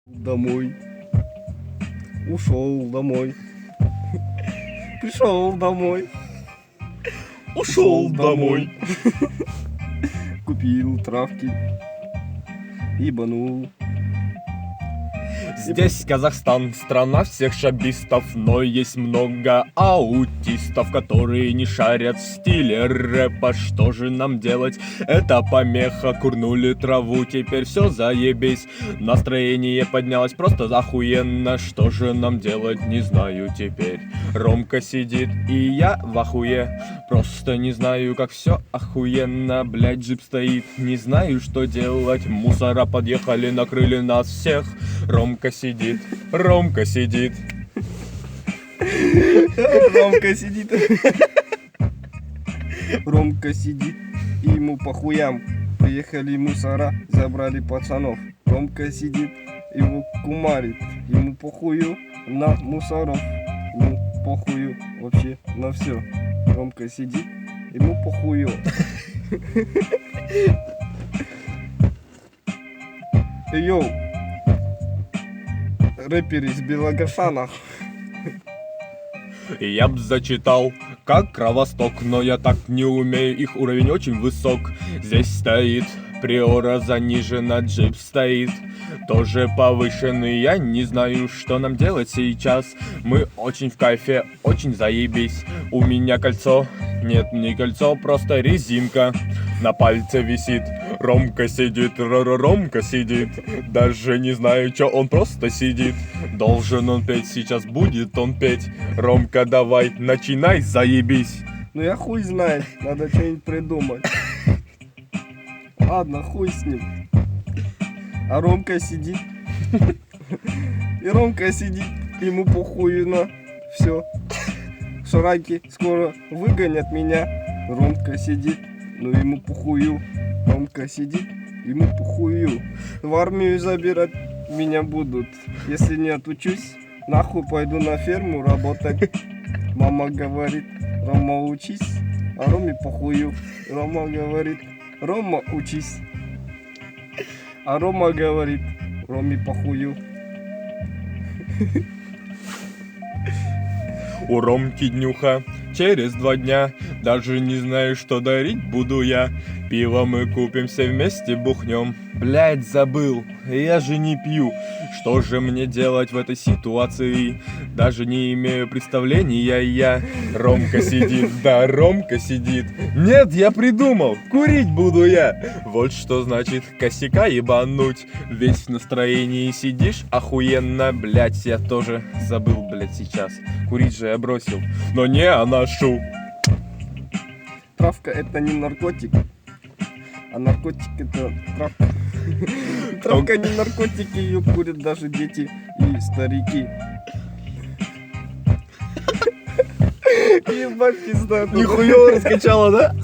Домой. Ушел домой. Пришел домой. Ушел домой. Купил травки. Ибанул. Здесь Казахстан, страна всех шабистов, но есть много аутистов, которые не шарят в стиле рэпа. Что же нам делать? Это помеха, курнули траву, теперь все заебись. Настроение поднялось просто охуенно. Что же нам делать? Не знаю теперь. Ромка сидит и я в ахуе. Просто не знаю, как все охуенно. Блять, джип стоит, не знаю, что делать. Мусора подъехали, накрыли нас всех. Ромка сидит, Ромка сидит. Ромка сидит. Ромка сидит, и ему по хуям. Приехали мусора, забрали пацанов. Ромка сидит, его кумарит. Ему похую на мусоров. Ему похую вообще на все. Ромка сидит, ему похую. Йоу, рэпер из Белогашана. Я б зачитал, как Кровосток, но я так не умею, их уровень очень высок. Здесь стоит приора занижена, джип стоит тоже повышенный. Я не знаю, что нам делать сейчас. Мы очень в кайфе, очень заебись. У меня кольцо, нет, не кольцо, просто резинка на пальце висит. Ромка сидит, Ромка сидит. Даже не знаю, чё, он просто сидит. Должен он петь, сейчас будет он петь. Ромка, давай, начинай, заебись. Ну я хуй знает, надо что-нибудь придумать. Ладно, хуй с ним. А Ромка сидит. И Ромка сидит, ему похую на все. Шараки скоро выгонят меня. Ромка сидит, но ему похую. Ромка сидит, ему похую. В армию забирать меня будут. Если не отучусь, нахуй пойду на ферму работать. Мама говорит, Рома, учись, а Роме похую. Рома говорит, Рома, учись. А Рома говорит, Роме похую. У Ромки днюха через 2 дня. Даже не знаю, что дарить буду я. Пиво мы купим, все вместе бухнем. Блять, забыл, я же не пью. Что же мне делать в этой ситуации? Даже не имею представления я. Ромка сидит, да, Ромка сидит. Нет, я придумал, курить буду я. Вот что значит косяка ебануть. Весь в настроении сидишь охуенно. Блять, я тоже забыл, блять, сейчас. Курить же я бросил, но не ношу. Травка это не наркотик, а наркотик это травка. Травка не наркотик, ее курят даже дети и старики. Ебать, пизда. Нихуя раскачала, да?